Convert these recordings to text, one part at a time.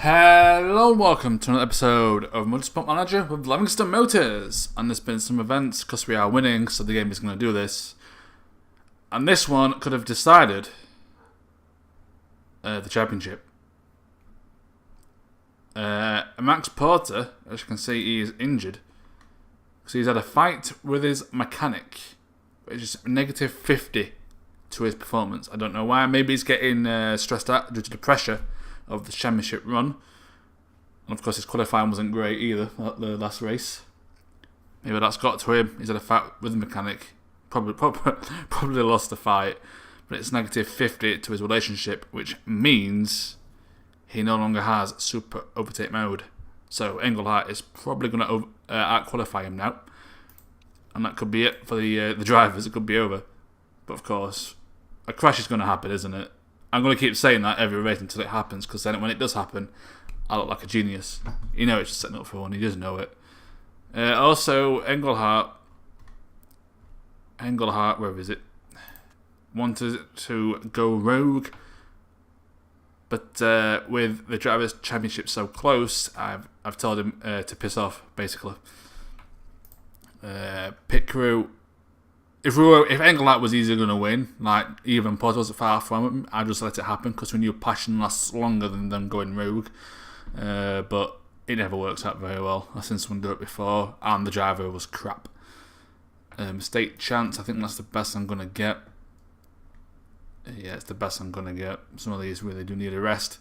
Hello and welcome to another episode of Motorsport Manager with Levingston Motors. And there's been some events because we are winning, so the game is going to do this. And this one could have decided the championship. Max Porter, as you can see, he is injured. So he's had a fight with his mechanic, which is negative 50 to his performance. I don't know why. Maybe he's getting stressed out due to the pressure of the championship run. And of course his qualifying wasn't great either at the last race. Maybe that's got to him. He's had a fight with the mechanic. Probably lost the fight. But it's negative 50 to his relationship, which means he no longer has super overtake mode. So Engelhart is probably going to out-qualify him now. And that could be it for the drivers. It could be over. But of course, a crash is going to happen, isn't it? I'm going to keep saying that every race until it happens, because then when it does happen, I look like a genius. You know it's just setting up for one, he does know it. Also, Engelhart, where is it? Wanted to go rogue, but with the Drivers' Championship so close, I've told him to piss off, basically. Pit crew. If Engelhart was easily going to win, like even Porter wasn't far from him, I'd just let it happen, because we knew passion lasts longer than them going rogue. But it never works out very well. I've seen someone do it before, and the driver was crap. Mistake chance, I think that's the best I'm going to get. Yeah, it's the best I'm going to get. Some of these really do need a rest.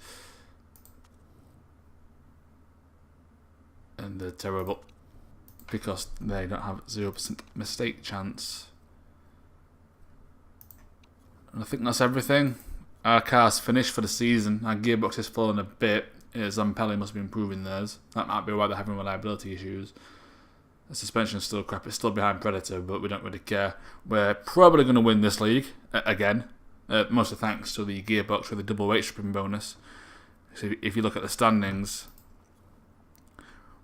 And they're terrible, because they don't have 0% mistake chance. And I think that's everything. Our car's finished for the season. Our gearbox is falling a bit. Zampelli must be improving theirs. That might be why they're having reliability issues. The suspension's still crap. It's still behind Predator, but we don't really care. We're probably going to win this league again. Mostly thanks to the gearbox with the double weight stripping bonus. So if you look at the standings,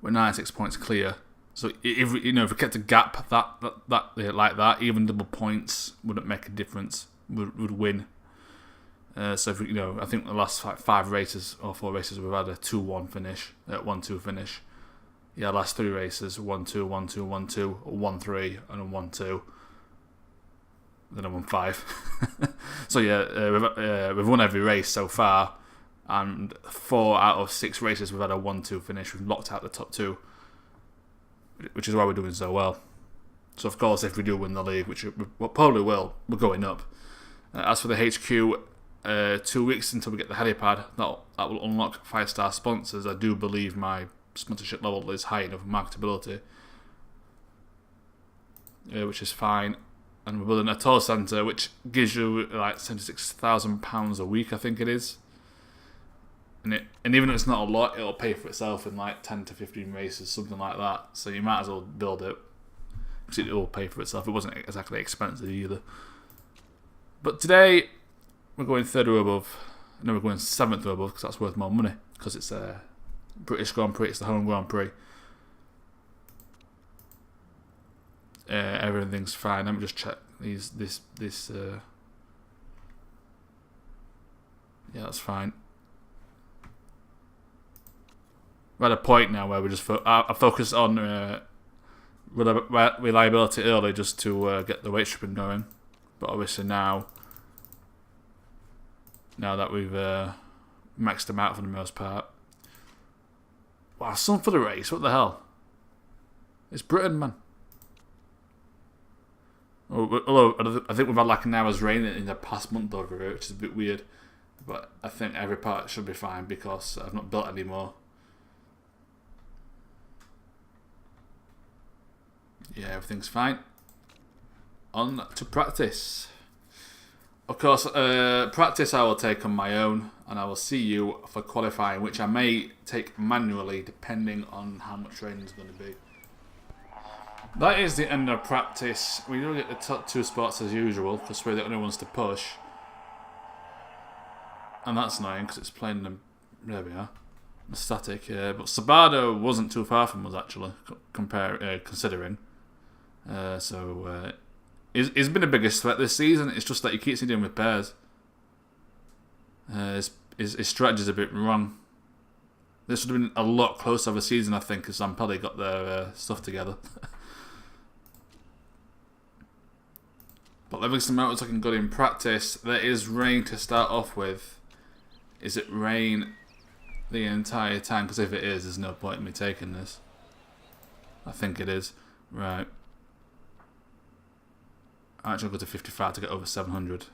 we're 96 points clear. So if we kept a gap like that, even double points wouldn't make a difference. Would win. So if I think the last 5 races or 4 races we've had a 2-1 finish, 1-2 finish. Yeah, last 3 races 1-2, 1-2, 1-2, 1-3, and a 1-2. Then I won 5. So yeah, we've won every race so far, and 4 out of 6 races we've had a 1-2 finish. We've locked out the top 2, which is why we're doing so well. So of course, if we do win the league, which we probably will, we're going up. As for the HQ, 2 weeks until we get the helipad, that will unlock 5-star sponsors. I do believe my sponsorship level is high enough marketability, which is fine. And we're building a tour centre, which gives you like £76,000 a week, I think it is. And even if it's not a lot, it'll pay for itself in like 10 to 15 races, something like that. So you might as well build it, because it will pay for itself. It wasn't exactly expensive either. But today, we're going 3rd or above. No, we're going 7th or above, because that's worth more money. Because it's a British Grand Prix, it's the home Grand Prix. Everything's fine. Let me just check this. Yeah, that's fine. We're at a point now where we just I focus on reliability early, just to get the weight stripping going. But obviously now that we've maxed them out for the most part. Wow, sun for the race, what the hell? It's Britain, man. Although I think we've had like an hour's rain in the past month over here, which is a bit weird. But I think every part should be fine, because I've not built any more. Yeah, everything's fine. On to practice. Of course, practice I will take on my own, and I will see you for qualifying, which I may take manually depending on how much training is going to be. That is the end of practice. We don't get the top 2 spots as usual, because we're the only ones to push. And that's annoying, because it's playing them. There we are. Static. But Sabado wasn't too far from us, actually, considering. He's been the biggest threat this season. It's just that he keeps doing with pairs. His strategy's a bit wrong. This would have been a lot closer of a season, I think, as Zampelli got their stuff together. But Levingston Motors looking good in practice. There is rain to start off with. Is it rain the entire time? Because if it is, there's no point in me taking this. I think it is. Right. I actually go to 55 to get over 700.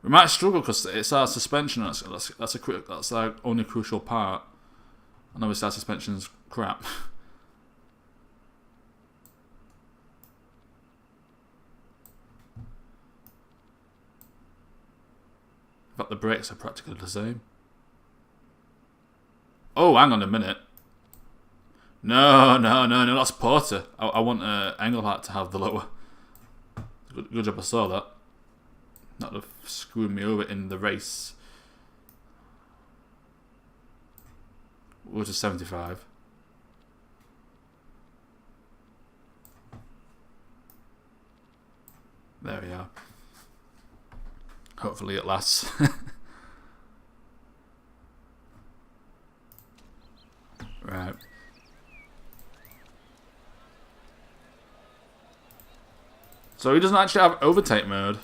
We might struggle because it's our suspension. That's our only crucial part. And obviously our suspension's crap. But the brakes are practically the same. Oh, hang on a minute. No, that's Porter. I want Engelhart to have the lower. Good job I saw that. That would have screwed me over in the race. We're to 75. There we are. Hopefully it lasts. Right. So he doesn't actually have overtake mode.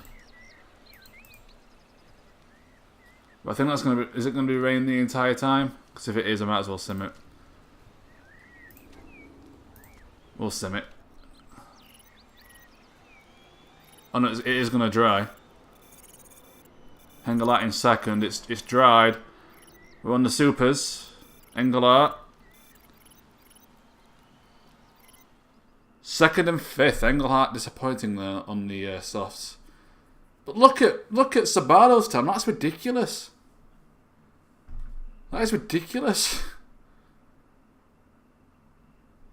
But I think that's going to be... Is it going to be rain the entire time? Because if it is, I might as well sim it. We'll sim it. Oh no, it is going to dry. Engelhart in second. It's dried. We're on the supers. Engelhart. Second and fifth. Engelhart disappointing there on the softs. But look at Sabato's time. That's ridiculous. That is ridiculous.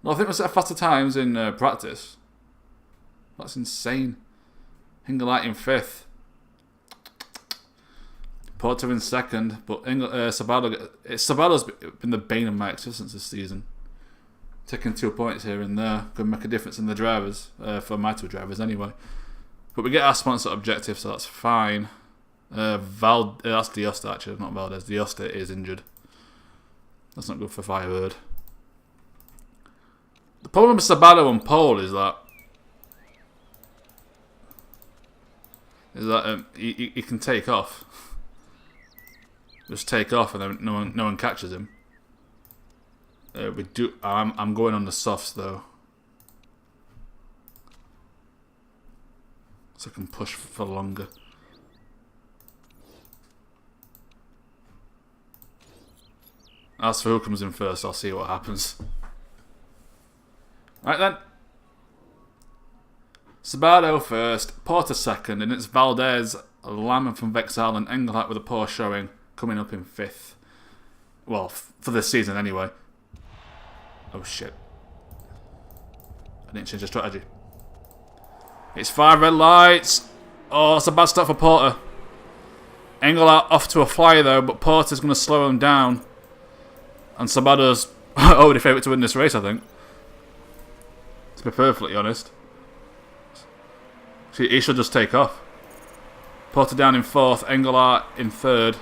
Well, I think we set faster times in practice. That's insane. Engelhart in fifth. Porter in second, but Sabato's been the bane of my existence this season. Taking 2 points here and there could make a difference in the drivers, for my two drivers anyway. But we get our sponsor objective, so that's fine. That's D'Osta actually, not Valdez. D'Osta is injured. That's not good for Firebird. The problem with Sabato on pole is that he can take off. Just take off and then no one catches him. I'm going on the softs though, so I can push for longer. As for who comes in first, I'll see what happens. Right then. Sabato first, Porter second, and it's Valdez, Lamb from Vexal, and Engelhart with a poor showing, coming up in fifth. Well, for this season anyway. Oh shit. I didn't change the strategy. It's 5 red lights. Oh, that's a bad start for Porter. Engelhart off to a fly though, but Porter's going to slow him down. And Sabato's already favourite to win this race, I think. To be perfectly honest. He should just take off. Porter down in fourth, Engelhart in third.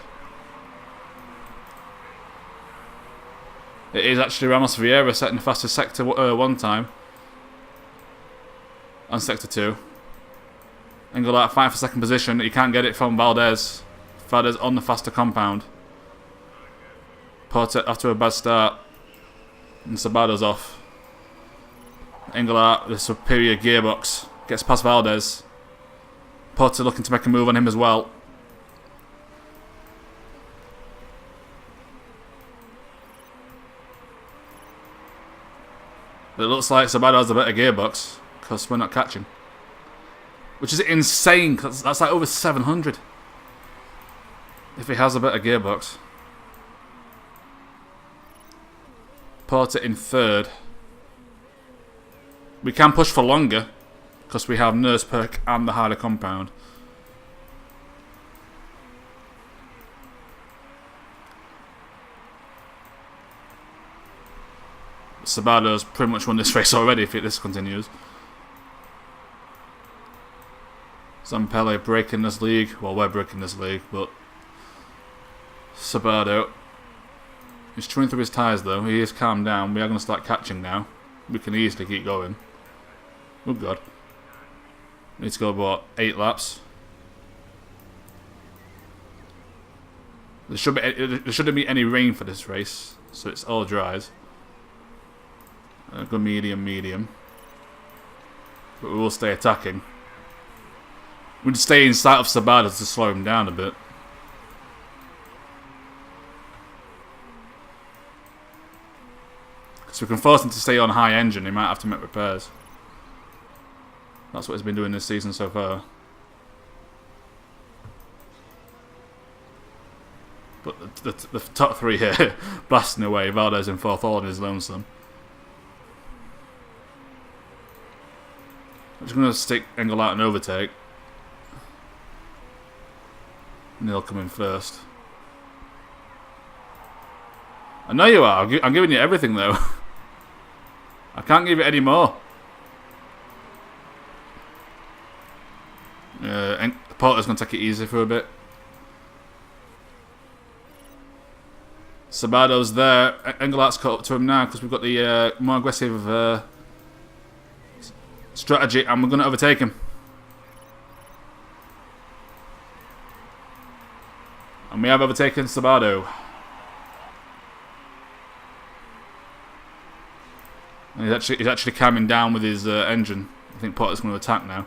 It is actually Ramos Vieira setting the fastest sector 1 time. And sector 2. Engelhart fighting for second position. He can't get it from Valdez. Valdez on the faster compound. Porter after a bad start. And Sabato's off. Engelhart, the superior gearbox, gets past Valdez. Porter looking to make a move on him as well. But it looks like Sabato has a better gearbox because we're not catching. Which is insane, because that's like over 700. If he has a better gearbox. Porter in third. We can push for longer because we have Nurse Perk and the harder compound. Sabato's pretty much won this race already if this continues. Zampelli breaking this league. Well, we're breaking this league, but Sabato. He's chewing through his tyres though. He is calmed down. We are going to start catching now. We can easily keep going. Oh god. We need to go about 8 laps. There shouldn't be any rain for this race, so it's all dries. Go medium. But we will stay attacking. We'd stay in sight of Sabato to slow him down a bit. So we can force him to stay on high engine, he might have to make repairs. That's what he's been doing this season so far. But the top 3 here, blasting away. Valdez in 4th, all on his lonesome. I'm just going to stick Engelhart and overtake. And he'll come in first. I know you are. I'm giving you everything though. I can't give you any more. Porter's going to take it easy for a bit. Sabato's there. Engelhart's caught up to him now because we've got the more aggressive strategy, and we're going to overtake him. And we have overtaken Sabato. And he's actually calming down with his engine. I think Porter's going to attack now.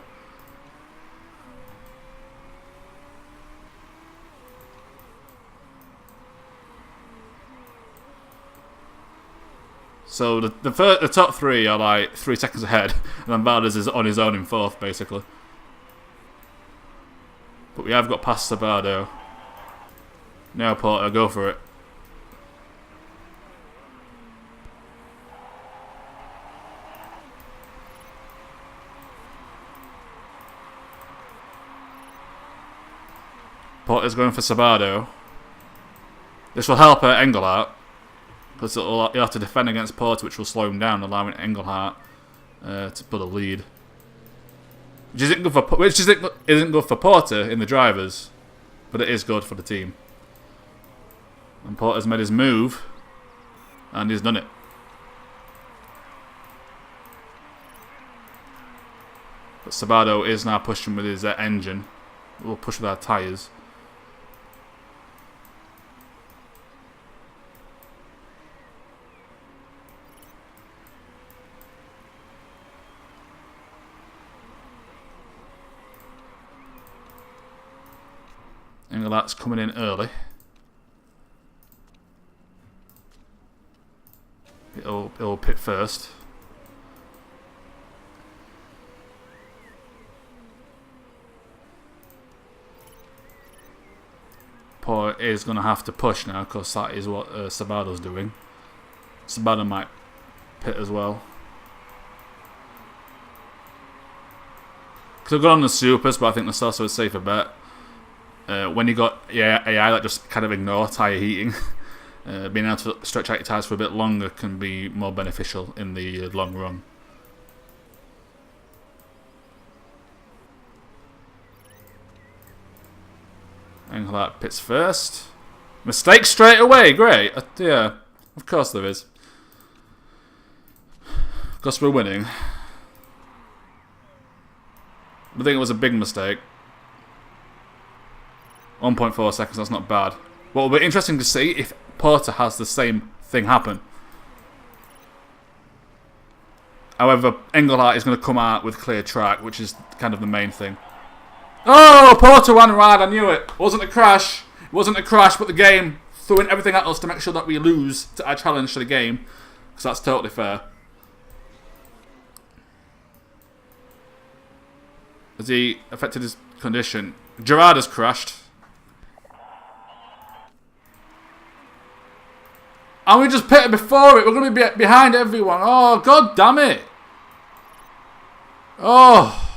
So the top 3 are like 3 seconds ahead, and then Valdez is on his own in 4th, basically. But we have got past Sabato. Now Porter, go for it. Porter's going for Sabato. This will help Engelhart, because he'll have to defend against Porter, which will slow him down, allowing Engelhart to put a lead. Which isn't good for Porter in the drivers, but it is good for the team. And Porter's made his move, and he's done it. But Sabato is now pushing with his engine. We'll push with our tyres. Engelhart's coming in early. It'll pit first. Porter is going to have to push now, because that is what Sabato's doing. Sabato might pit as well. Could have gone on the supers, but I think that's also a safer bet. When you got AI that just kind of ignore tyre heating, being able to stretch out your tyres for a bit longer can be more beneficial in the long run. Engelhart pits first. Mistake straight away, great. Yeah, of course there is. Of course we're winning. I think it was a big mistake. 1.4 seconds, that's not bad. What will be interesting to see if Porter has the same thing happen. However, Engelhart is going to come out with clear track, which is kind of the main thing. Oh, Porter ran right, I knew it. It wasn't a crash. It wasn't a crash, but the game threw in everything at us to make sure that we lose to our challenge to the game. Because that's totally fair. Has he affected his condition? Gerard has crashed. And we just pitted before it. We're going to be behind everyone. Oh, god damn it. Oh.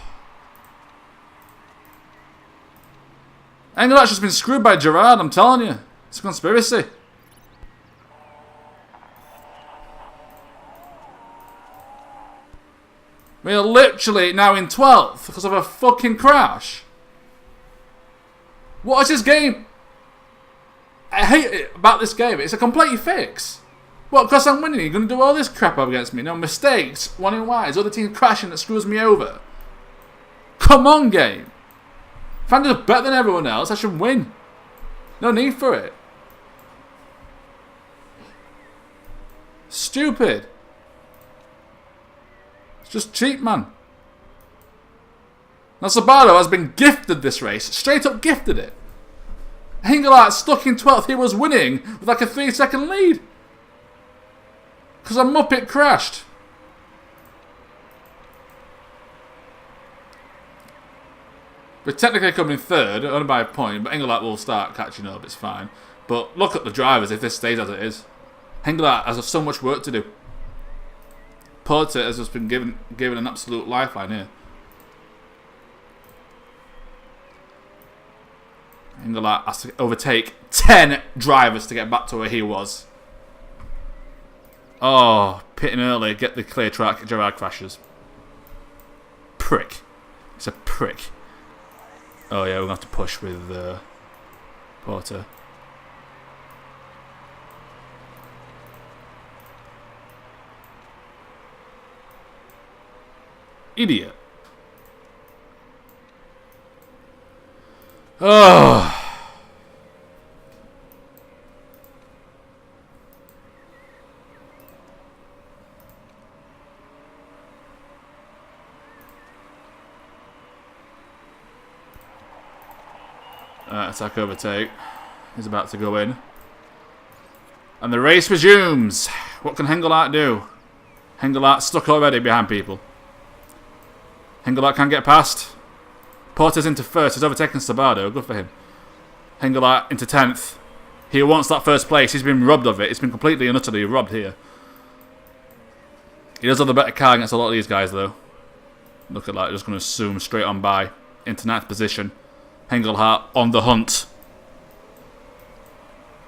Engelhart's just been screwed by Gerard, I'm telling you. It's a conspiracy. We are literally now in 12th because of a fucking crash. What is this game? I hate it about this game. It's a complete fix. Well, because I'm winning, you're going to do all this crap up against me. No mistakes, one in wise, other team crashing that screws me over. Come on, game. If I'm just better than everyone else, I should win. No need for it. Stupid. It's just cheap, man. Now Subaru has been gifted this race. Straight up gifted it. Engelhart stuck in 12th. He was winning with like a 3-second lead. Because a Muppet crashed. We're technically coming third, only by a point, but Engelhart will start catching up, it's fine. But look at the drivers if this stays as it is. Engelhart has so much work to do. Porter has just been given an absolute lifeline here. Engelhart has to overtake 10 drivers to get back to where he was. Oh, pitting early, get the clear track, Gerard crashes. Prick. It's a prick. Oh yeah, we're going to have to push with Porter. Idiot. Oh. Attack overtake. He's about to go in. And the race resumes. What can Engelhart do? Engelhart stuck already behind people. Engelhart can't get past. Porter's into first. He's overtaken Subaru. Good for him. Engelhart into 10th. He wants that first place. He's been robbed of it. He's been completely and utterly robbed here. He does have the better car against a lot of these guys, though. Look at that. Just going to zoom straight on by. Into 9th position. Engelhart on the hunt.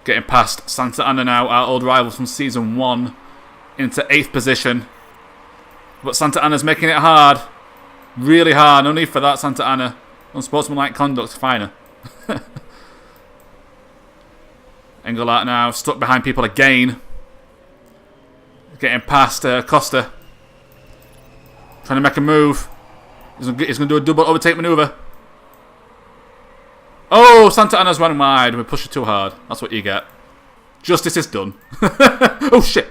Getting past Santa Ana now, our old rivals from Season 1. Into 8th position. But Santa Ana's making it hard. Really hard. No need for that, Santa Ana. Unsportsmanlike conduct, finer. Engelhart now stuck behind people again. Getting past Costa. Trying to make a move. He's going to do a double overtake manoeuvre. Oh, Santa Ana's running wide. We push it too hard. That's what you get. Justice is done. Oh, shit.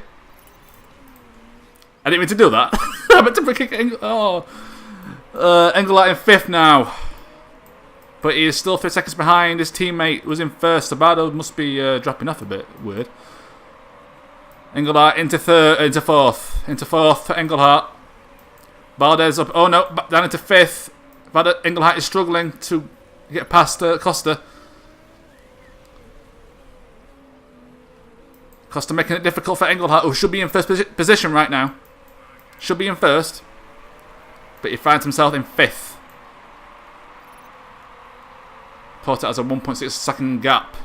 I didn't mean to do that. I meant to kick Engelhart. Oh. Engelhart in 5th now. But he is still 3 seconds behind. His teammate was in 1st. Subaru must be dropping off a bit. Weird. Engelhart into 4th. Into 4th for Engelhart. Valdez up. Oh no, back down into 5th. Engelhart is struggling to get past Costa. Costa making it difficult for Engelhart, who should be in 1st position right now. Should be in 1st. But he finds himself in 5th. Porter has a 1.6 second gap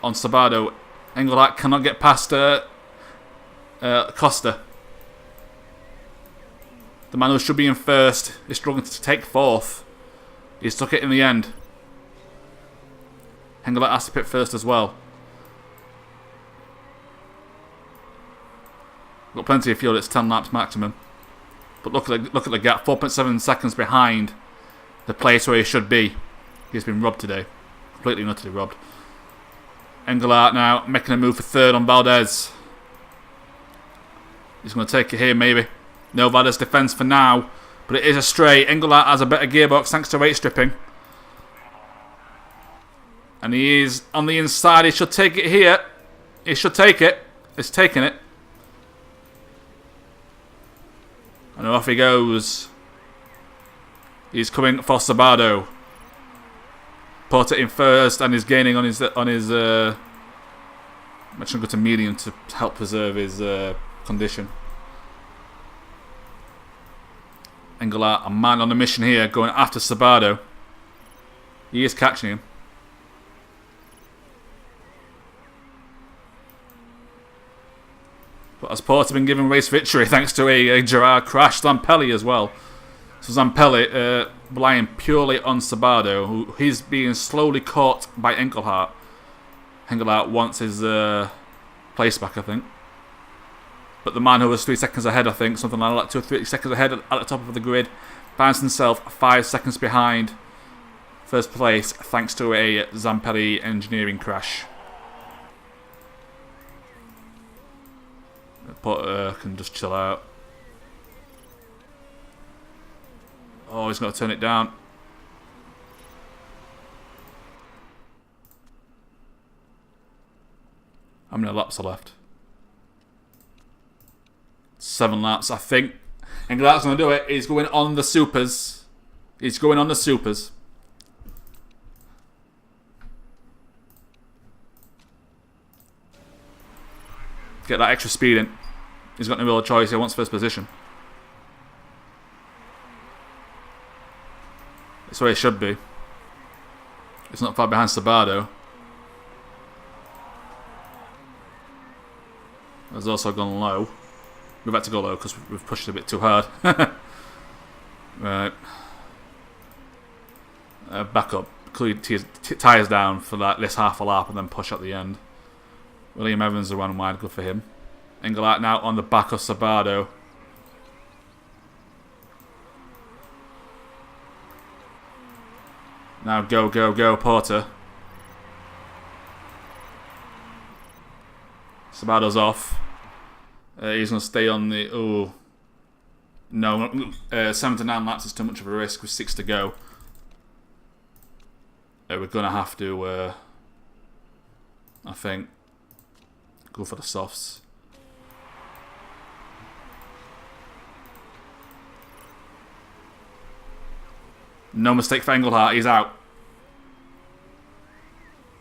on Subaru. Engelhart cannot get past Costa. The man who should be in 1st is struggling to take 4th. He's took it in the end. Engelhart has to pit 1st as well. Got plenty of fuel, it's 10 laps maximum. But look at the gap, 4.7 seconds behind the place where he should be. He's been robbed today. Completely and utterly robbed. Engelhart now making a move for 3rd on Valdez. He's going to take it here maybe. No Valdez defence for now. But it is a straight. Engelhart has a better gearbox thanks to rate stripping. And he is on the inside. He should take it here. He should take it. He's taking it. And off he goes. He's coming for Subaru. Porter in 1st and he's gaining on his I'm actually going to go to medium to help preserve his condition. Engelhart, a man on a mission here, going after Subaru. He is catching him. But has Porter been given race victory thanks to a Gerard crash on Pelly as well. So Zampelli relying purely on Sabado, who he's being slowly caught by Engelhart. Engelhart wants his place back, I think. But the man who was 3 seconds ahead, I think, something like that, 2 or 3 seconds ahead at the top of the grid, finds himself 5 seconds behind first place thanks to a Zampelli engineering crash. Porter can just chill out. Oh, he's got to turn it down. How many laps are left? 7 laps, I think. Engelhart's going to do it. He's going on the supers. He's going on the supers. Get that extra speed in. He's got no real choice. He wants first position. That's where he should be. It's not far behind Sabado. Has also gone low. We've had to go low because we've pushed it a bit too hard. Right. Back up. Clear tyres down for this half a lap and then push at the end. William Evans around wide. Good for him. Engelhart now on the back of Sabado. Now go, go, go, Porter. Sabado's off. He's going to stay on the... Oh. No, 7 to 9 laps is too much of a risk with 6 to go. We're going to have to, I think, go for the softs. No mistake for Engelhart, he's out.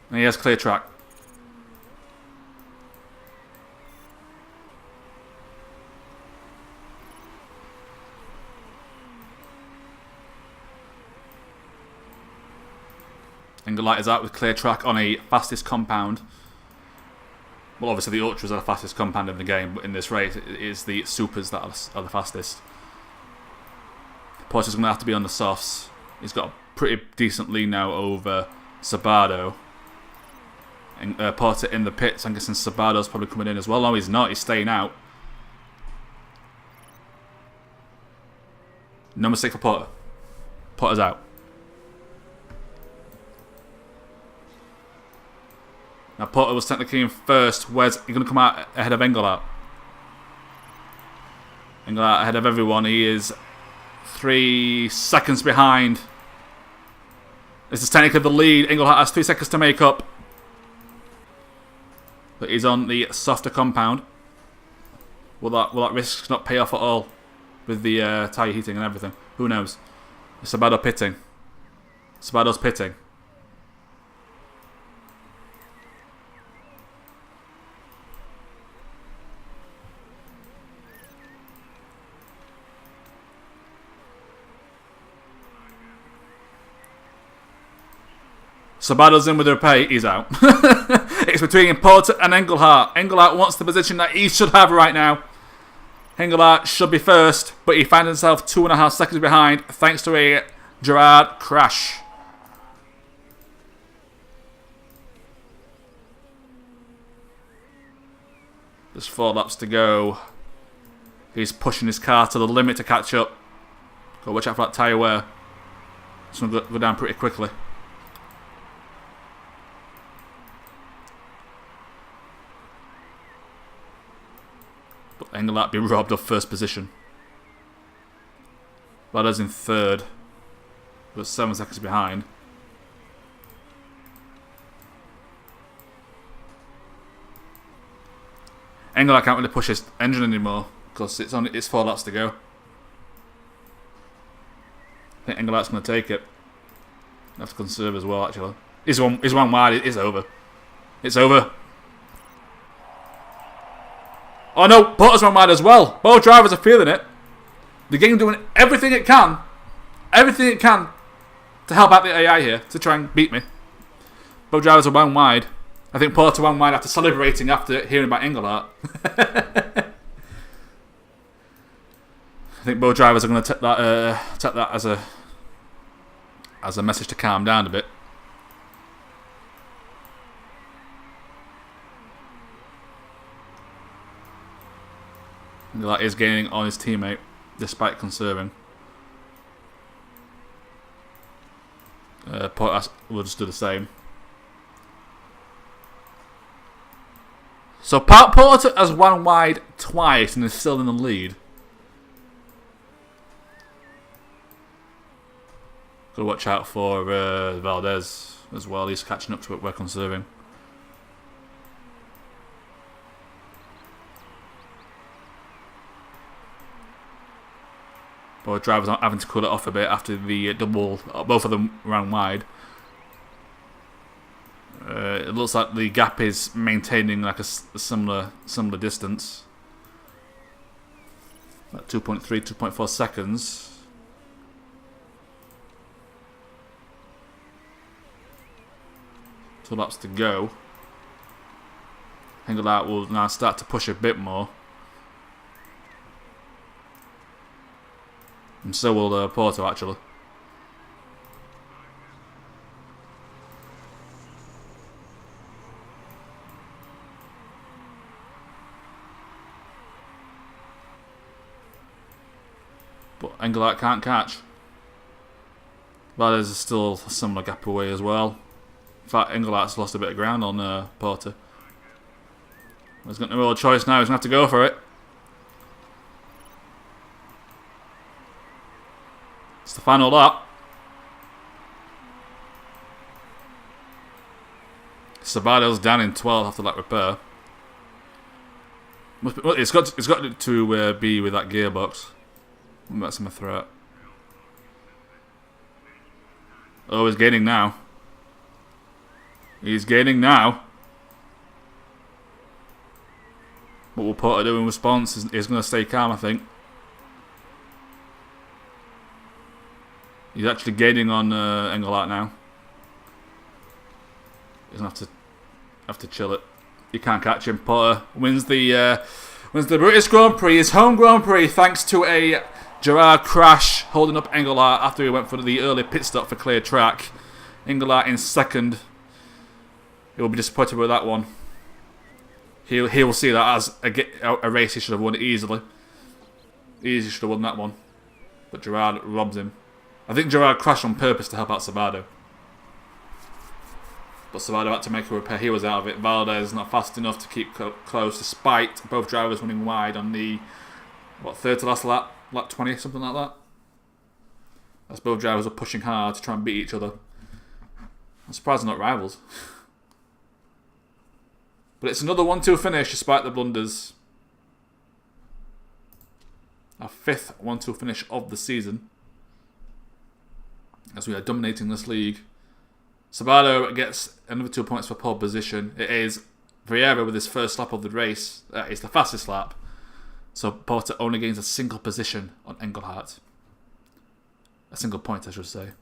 And he has clear track. Engelhart is out with clear track on a fastest compound. Well, obviously the Ultras are the fastest compound in the game, but in this race it is the Supers that are the fastest. Porter's going to have to be on the softs. He's got a pretty decent lead now over Sabado. And Porter in the pits. I'm guessing Sabado's probably coming in as well. No, he's not. He's staying out. No mistake for Porter. Porter's out. Now Porter was technically in first. Where's he going to come out ahead of Engelhart? Engelhart ahead of everyone. He is 3 seconds behind. This is technically the lead. Engelhart has 3 seconds to make up. But he's on the softer compound. Will that risk not pay off at all? With the tyre heating and everything. Who knows? Sabado pitting. Sabado's pitting. Sabado's in with their pay, he's out. It's between Porter and Engelhart. Engelhart wants the position that he should have right now. Engelhart should be first, but he finds himself 2.5 seconds behind thanks to a Gerard crash. There's 4 laps to go. He's pushing his car to the limit to catch up. Go watch out for that tyre wear. It's going to go down pretty quickly. But Engelhart be robbed of first position. Bado's in third. But 7 seconds behind. Engelhart can't really push his engine anymore because it's 4 laps to go. I think Engelhart's going to take it. Have to conserve as well, actually. He's one wide. It's over. It's over. Oh no, Porter's one wide as well. Both drivers are feeling it. The game doing everything it can to help out the AI here to try and beat me. Both drivers are one wide. I think Porter one wide after celebrating after hearing about Engelhart. think both drivers are going to take that as a message to calm down a bit. Engelhart is gaining on his teammate despite conserving. Porter will just do the same. So Porter has one wide twice and is still in the lead. Got to watch out for Valdez as well. He's catching up to it. We're conserving. Both drivers are having to cut it off a bit after the double. Both of them ran wide. It looks like the gap is maintaining like a similar distance. Like 2.3, 2.4 seconds. Two laps to go. Engelhart will now start to push a bit more. And so will Porto, actually. But Engelhart can't catch. Valdez is still a similar gap away as well. In fact, Engelhart's lost a bit of ground on Porter. He's got no real choice now. He's going to have to go for it. It's the final lap. Sabado's down in 12th after that repair. It's got to be with that gearbox. That's him a threat. Oh, he's gaining now. He's gaining now. What will Porter do in response? He's going to stay calm, I think. He's actually gaining on Engelhart now. He's going to have to chill it. You can't catch him. Porter wins the British Grand Prix, his home Grand Prix, thanks to a Gerard crash holding up Engelhart after he went for the early pit stop for clear track. Engelhart in second. He'll be disappointed with that one. He will see that as a race he should have won easily. Easily should have won that one. But Gerard robs him. I think Gerard crashed on purpose to help out Sabado. But Sabado had to make a repair. He was out of it. Valdez not fast enough to keep close, despite both drivers running wide on the third to last lap, lap 20, something like that. As both drivers were pushing hard to try and beat each other. I'm surprised they're not rivals. But it's another 1-2 finish despite the blunders. Our 5th 1-2 finish of the season. As we are dominating this league. Sabado gets another 2 points for pole position. It is Vieira with his first lap of the race. That is the fastest lap. So Porter only gains a single position on Engelhart. A single point, I should say.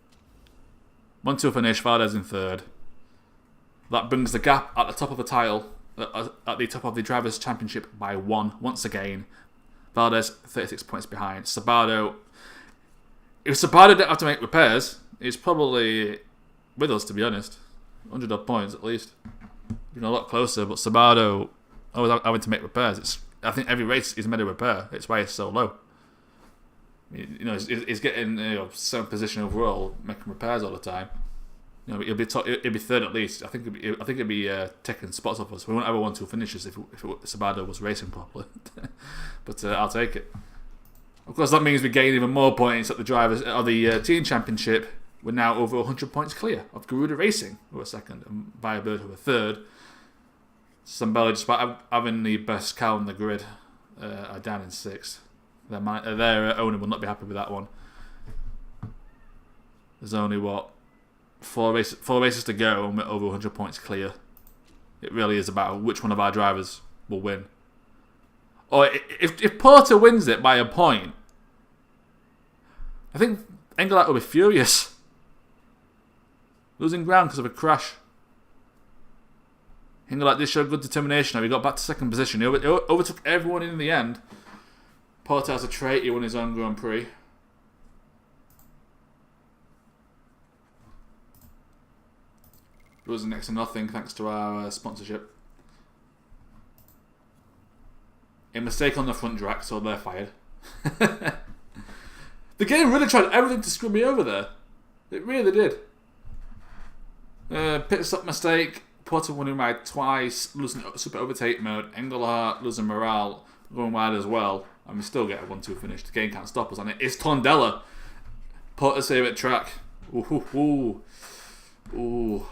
1-2 finish, Valdez in third. That brings the gap at the top of the title, at the top of the Drivers' Championship by 1 once again. Valdez 36 points behind. Sabado, if Sabado didn't have to make repairs, he's probably with us, to be honest. 100 odd points at least. You know, a lot closer, but Sabado always having to make repairs. I think every race he's made a repair. It's why he's so low. You know, he's getting 7th position overall, making repairs all the time. You know, he'll be third at least. I think he'll be taking spots off us. We won't have a 1-2 finishes if Sabado was racing properly. But I'll take it. Of course, that means we gain even more points at the drivers or the team championship. We're now over 100 points clear of Garuda Racing, who are second, and Firebird, who are third. Sambelli, despite having the best car on the grid, are down in 6th. Their owner will not be happy with that one. There's only, 4 races to go, and we're over 100 points clear. It really is about which one of our drivers will win. Or if Porter wins it by a point, I think Engelhart will be furious. Losing ground because of a crash. Engelhart did show good determination. He got back to second position. He overtook everyone in the end. Porter has a trait. He won his own Grand Prix. Losing next to nothing thanks to our sponsorship. A mistake on the front track, so they're fired. The game really tried everything to screw me over there. It really did. Pit stop mistake. Porter winning wide twice. Losing super overtake mode. Engelhart losing morale. Going wide as well. And we still get a 1-2 finish. The game can't stop us. And it is Tondela. Porter's favourite track. Ooh, ooh, ooh. Ooh.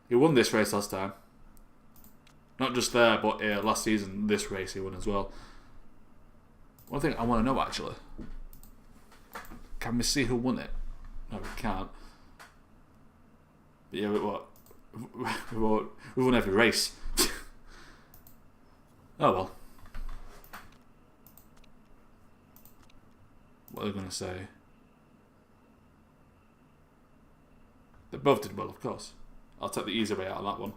He won this race last time. Not just there, but last season, this race he won as well. One thing I want to know, actually. Can we see who won it? No, we can't. But yeah, we won every race. Oh well. What are they going to say? They both did well, of course. I'll take the easy way out of that one.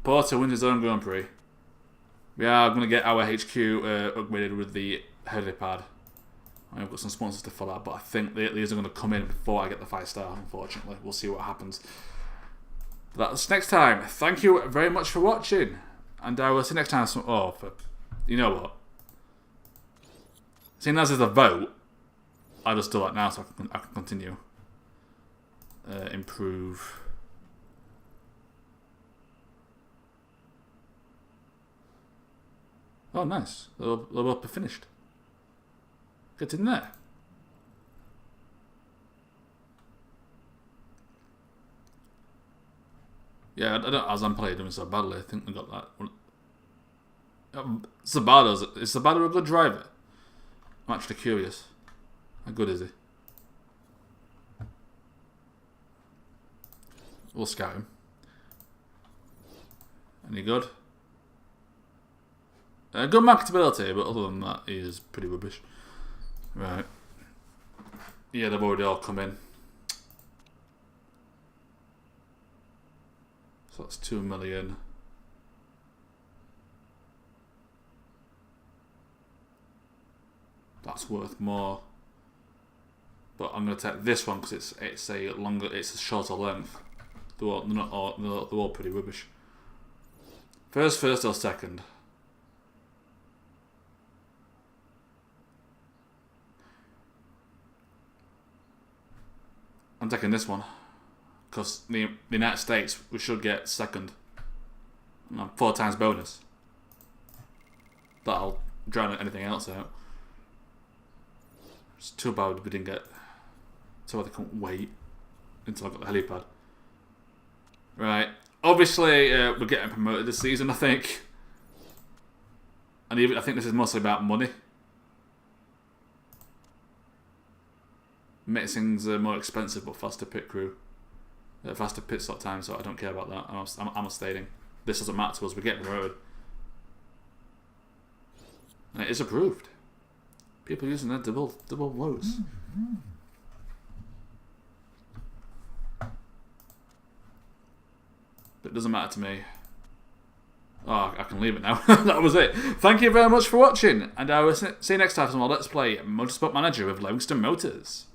Porter wins his own Grand Prix. We are going to get our HQ upgraded with the helipad. I've got some sponsors to fill out, but I think these are going to come in before I get the 5-star, unfortunately. We'll see what happens. But that's next time. Thank you very much for watching. And I will see you next time. You know what? Seeing as there's a vote, I'll just do that now so I can continue. Improve. Oh, nice. They'll both be finished. Get in there. Yeah, I don't know as I'm playing doing so badly. I think we got that. Is Sabado a good driver? I'm actually curious. How good is he? We'll scout him. Any good? Good marketability, but other than that, he is pretty rubbish. Right. Yeah, they've already all come in. So that's 2 million. That's worth more. But I'm going to take this one because it's a shorter length. They're all pretty rubbish. First or second? I'm taking this one because the United States we should get second. 4 times bonus. That'll drown anything else out. It's too bad we didn't get. So I couldn't wait until I got the helipad. Right. Obviously, we're getting promoted this season, I think. And even I think this is mostly about money. Mixing's more expensive but faster pit crew. Faster pit stop time, so I don't care about that. I'm stating. This doesn't matter to us, we're getting promoted. And it is approved. People using their double loads. But it doesn't matter to me. Oh, I can leave it now. That was it. Thank you very much for watching, and I will see you next time for more Let's Play Motorsport Manager with Levingston Motors.